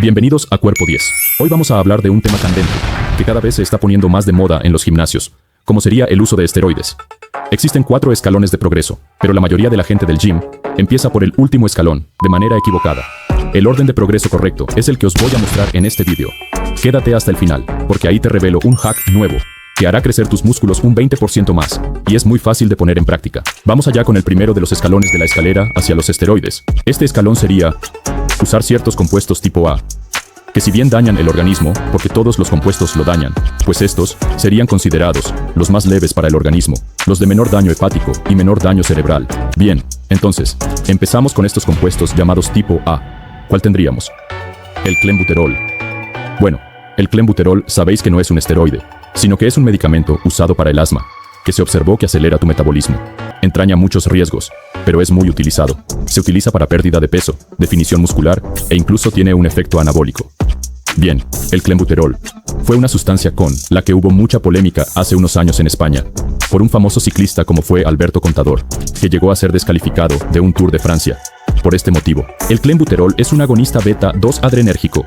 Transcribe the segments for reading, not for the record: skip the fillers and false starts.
Bienvenidos a Cuerpo 10. Hoy vamos a hablar de un tema candente, que cada vez se está poniendo más de moda en los gimnasios, como sería el uso de esteroides. Existen 4 escalones de progreso, pero la mayoría de la gente del gym empieza por el último escalón, de manera equivocada. El orden de progreso correcto es el que os voy a mostrar en este vídeo. Quédate hasta el final, porque ahí te revelo un hack nuevo, que hará crecer tus músculos un 20% más, y es muy fácil de poner en práctica. Vamos allá con el primero de los escalones de la escalera hacia los esteroides. Este escalón sería usar ciertos compuestos tipo A, que si bien dañan el organismo, porque todos los compuestos lo dañan, pues estos serían considerados los más leves para el organismo, los de menor daño hepático y menor daño cerebral. Bien, entonces, empezamos con estos compuestos llamados tipo A. ¿Cuál tendríamos? El clenbuterol. Bueno, el clenbuterol sabéis que no es un esteroide, sino que es un medicamento usado para el asma, que se observó que acelera tu metabolismo. Entraña muchos riesgos, pero es muy utilizado. Se utiliza para pérdida de peso, definición muscular e incluso tiene un efecto anabólico. Bien, el clenbuterol fue una sustancia con la que hubo mucha polémica hace unos años en España, por un famoso ciclista como fue Alberto Contador, que llegó a ser descalificado de un Tour de Francia. Por este motivo, el clenbuterol es un agonista beta-2 adrenérgico.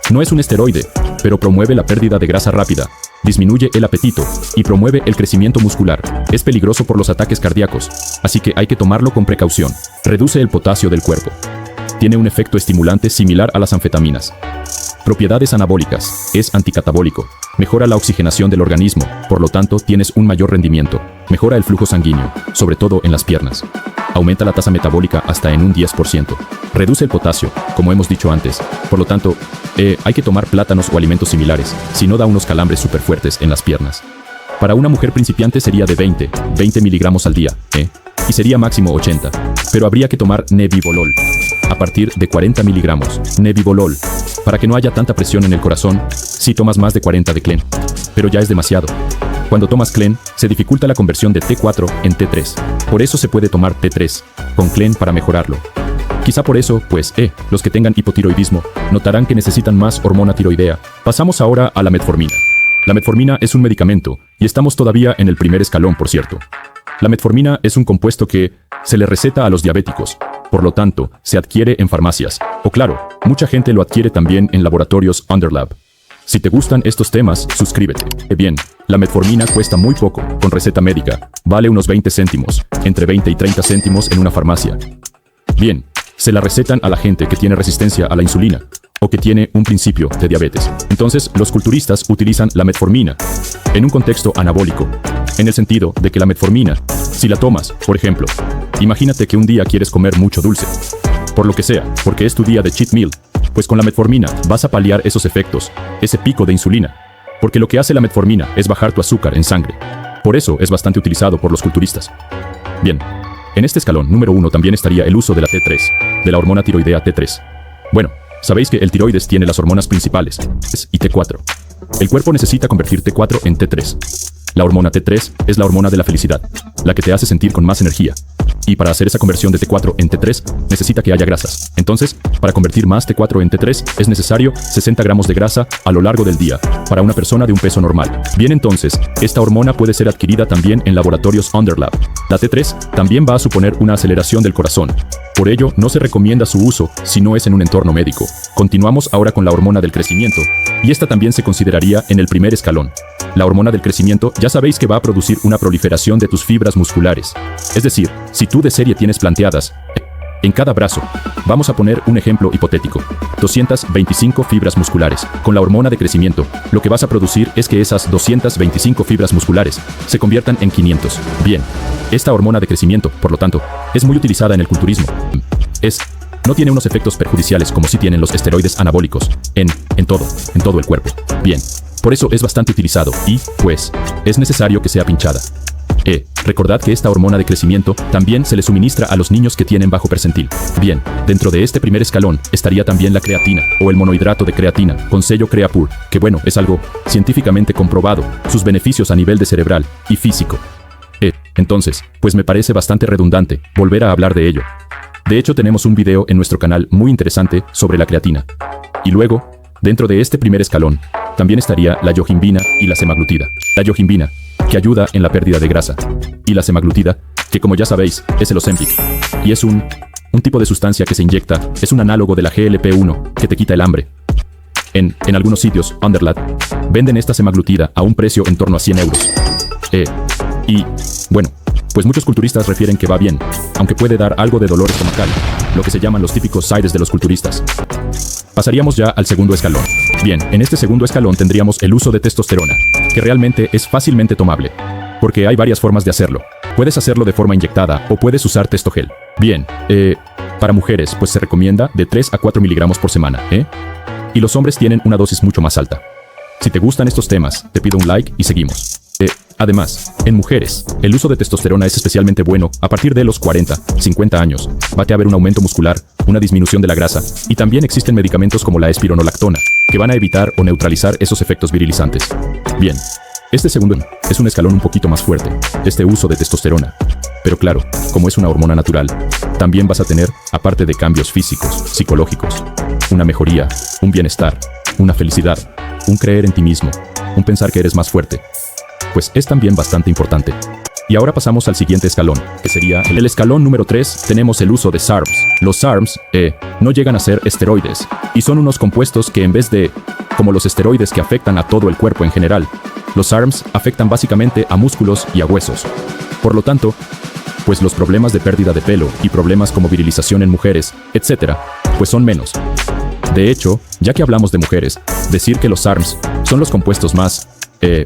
No es un esteroide, pero promueve la pérdida de grasa rápida, disminuye el apetito y promueve el crecimiento muscular. Es peligroso por los ataques cardíacos, así que hay que tomarlo con precaución. Reduce el potasio del cuerpo. Tiene un efecto estimulante similar a las anfetaminas. Propiedades anabólicas. Es anticatabólico. Mejora la oxigenación del organismo, por lo tanto tienes un mayor rendimiento. Mejora el flujo sanguíneo, sobre todo en las piernas. Aumenta la tasa metabólica hasta en un 10%. Reduce el potasio, como hemos dicho antes. Por lo tanto, hay que tomar plátanos o alimentos similares, si no da unos calambres súper fuertes en las piernas. Para una mujer principiante sería de 20 miligramos al día, y sería máximo 80. Pero habría que tomar nebivolol a partir de 40 miligramos. Nebivolol, para que no haya tanta presión en el corazón si tomas más de 40 de clen. Pero ya es demasiado. Cuando tomas clen, se dificulta la conversión de T4 en T3. Por eso se puede tomar T3 con clen para mejorarlo. Quizá por eso, pues, los que tengan hipotiroidismo notarán que necesitan más hormona tiroidea. Pasamos ahora a la metformina. La metformina es un medicamento, y estamos todavía en el primer escalón, por cierto. La metformina es un compuesto que se le receta a los diabéticos, por lo tanto, se adquiere en farmacias. O claro, mucha gente lo adquiere también en laboratorios Underlab. Si te gustan estos temas, suscríbete. Bien, la metformina cuesta muy poco, con receta médica. Vale unos 20 céntimos, entre 20 y 30 céntimos en una farmacia. Bien, se la recetan a la gente que tiene resistencia a la insulina, o que tiene un principio de diabetes. Entonces, los culturistas utilizan la metformina en un contexto anabólico, en el sentido de que la metformina, si la tomas, por ejemplo, imagínate que un día quieres comer mucho dulce, por lo que sea, porque es tu día de cheat meal, pues con la metformina vas a paliar esos efectos, ese pico de insulina, porque lo que hace la metformina es bajar tu azúcar en sangre. Por eso es bastante utilizado por los culturistas. Bien, en este escalón número 1 también estaría el uso de la T3, de la hormona tiroidea T3. Bueno, sabéis que el tiroides tiene las hormonas principales, T3 y T4. El cuerpo necesita convertir T4 en T3. La hormona T3 es la hormona de la felicidad, la que te hace sentir con más energía. Y para hacer esa conversión de T4 en T3, necesita que haya grasas. Entonces, para convertir más T4 en T3, es necesario 60 gramos de grasa a lo largo del día, para una persona de un peso normal. Bien, entonces, esta hormona puede ser adquirida también en laboratorios Underlab. La T3 también va a suponer una aceleración del corazón. Por ello, no se recomienda su uso si no es en un entorno médico. Continuamos ahora con la hormona del crecimiento, y esta también se consideraría en el primer escalón. La hormona del crecimiento ya sabéis que va a producir una proliferación de tus fibras musculares. Es decir, si tú de serie tienes planteadas en cada brazo, vamos a poner un ejemplo hipotético, 225 fibras musculares. Con la hormona de crecimiento, lo que vas a producir es que esas 225 fibras musculares se conviertan en 500. Bien, esta hormona de crecimiento, por lo tanto, es muy utilizada en el culturismo. No tiene unos efectos perjudiciales como sí tienen los esteroides anabólicos en todo el cuerpo. Bien, por eso es bastante utilizado y, pues, es necesario que sea pinchada. Recordad que esta hormona de crecimiento también se le suministra a los niños que tienen bajo percentil. Bien, dentro de este primer escalón estaría también la creatina, o el monohidrato de creatina, con sello Creapure, que bueno, es algo científicamente comprobado, sus beneficios a nivel de cerebral y físico. Entonces, pues me parece bastante redundante volver a hablar de ello. De hecho, tenemos un video en nuestro canal muy interesante sobre la creatina. Y luego, dentro de este primer escalón, también estaría la yohimbina y la semaglutida. La yohimbina, que ayuda en la pérdida de grasa, y la semaglutida, que como ya sabéis, es el Ozempic, y es un tipo de sustancia que se inyecta, es un análogo de la GLP-1, que te quita el hambre. En algunos sitios, Underlat, venden esta semaglutida a un precio en torno a 100 euros. Y, bueno, pues muchos culturistas refieren que va bien, aunque puede dar algo de dolor estomacal, lo que se llaman los típicos sides de los culturistas. Pasaríamos ya al segundo escalón. Bien, en este segundo escalón tendríamos el uso de testosterona, que realmente es fácilmente tomable, porque hay varias formas de hacerlo. Puedes hacerlo de forma inyectada o puedes usar testogel. Bien, para mujeres, pues se recomienda de 3 a 4 miligramos por semana, Y los hombres tienen una dosis mucho más alta. Si te gustan estos temas, te pido un like y seguimos. Además, en mujeres, el uso de testosterona es especialmente bueno a partir de los 40, 50 años. Va a haber un aumento muscular, una disminución de la grasa, y también existen medicamentos como la espironolactona, que van a evitar o neutralizar esos efectos virilizantes. Bien, este segundo es un escalón un poquito más fuerte, este uso de testosterona. Pero claro, como es una hormona natural, también vas a tener, aparte de cambios físicos, psicológicos, una mejoría, un bienestar, una felicidad, un creer en ti mismo, un pensar que eres más fuerte. Pues es también bastante importante. Y ahora pasamos al siguiente escalón, que sería el escalón número 3, tenemos el uso de SARMs. Los SARMs, no llegan a ser esteroides, y son unos compuestos que en vez de, como los esteroides que afectan a todo el cuerpo en general, los SARMs afectan básicamente a músculos y a huesos. Por lo tanto, pues los problemas de pérdida de pelo y problemas como virilización en mujeres, etc., pues son menos. De hecho, ya que hablamos de mujeres, decir que los SARMs son los compuestos más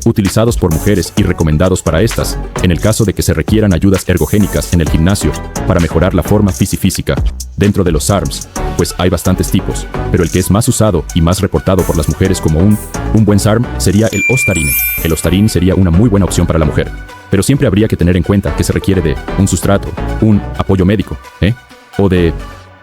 utilizados por mujeres y recomendados para estas, en el caso de que se requieran ayudas ergogénicas en el gimnasio para mejorar la forma física. Dentro de los SARMs, pues hay bastantes tipos, pero el que es más usado y más reportado por las mujeres como un buen SARM sería el Ostarine. El Ostarine sería una muy buena opción para la mujer, pero siempre habría que tener en cuenta que se requiere de un sustrato, un apoyo médico, o de,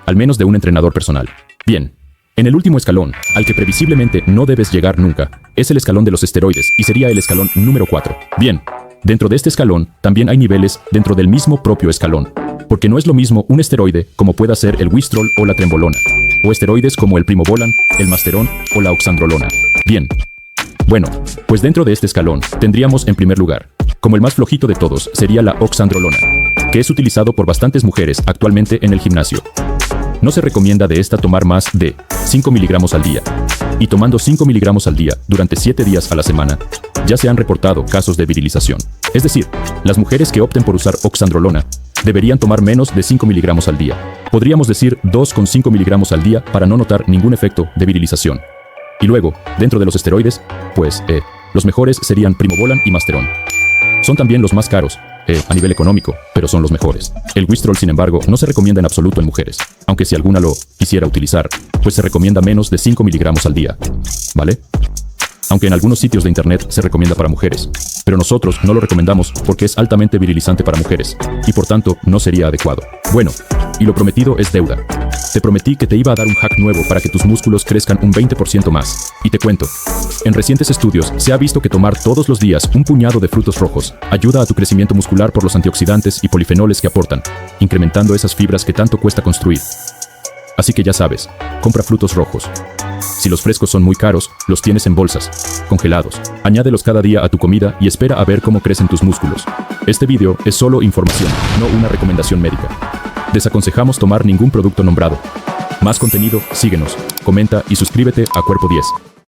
al menos de un entrenador personal. Bien. En el último escalón, al que previsiblemente no debes llegar nunca, es el escalón de los esteroides y sería el escalón número 4. Bien, dentro de este escalón también hay niveles dentro del mismo propio escalón, porque no es lo mismo un esteroide como pueda ser el Wistrol o la trembolona, o esteroides como el Primobolan, el Masteron o la oxandrolona. Bien. Bueno, pues dentro de este escalón tendríamos en primer lugar, como el más flojito de todos, sería la oxandrolona, que es utilizado por bastantes mujeres actualmente en el gimnasio. No se recomienda de esta tomar más de 5 miligramos al día. Y tomando 5 miligramos al día durante 7 días a la semana, ya se han reportado casos de virilización. Es decir, las mujeres que opten por usar oxandrolona deberían tomar menos de 5 miligramos al día. Podríamos decir 2,5 miligramos al día para no notar ningún efecto de virilización. Y luego, dentro de los esteroides, pues, los mejores serían Primobolan y Masteron. Son también los más caros, a nivel económico, pero son los mejores. El Wistrol, sin embargo, no se recomienda en absoluto en mujeres, aunque si alguna lo quisiera utilizar, pues se recomienda menos de 5 miligramos al día, ¿vale? Aunque en algunos sitios de internet se recomienda para mujeres, pero nosotros no lo recomendamos porque es altamente virilizante para mujeres, y por tanto no sería adecuado. Bueno, y lo prometido es deuda. Te prometí que te iba a dar un hack nuevo para que tus músculos crezcan un 20% más. Y te cuento, en recientes estudios se ha visto que tomar todos los días un puñado de frutos rojos ayuda a tu crecimiento muscular por los antioxidantes y polifenoles que aportan, incrementando esas fibras que tanto cuesta construir. Así que ya sabes, compra frutos rojos. Si los frescos son muy caros, los tienes en bolsas, congelados. Añádelos cada día a tu comida y espera a ver cómo crecen tus músculos. Este video es solo información, no una recomendación médica. Desaconsejamos tomar ningún producto nombrado. Más contenido, síguenos, comenta y suscríbete a Cuerpo 10.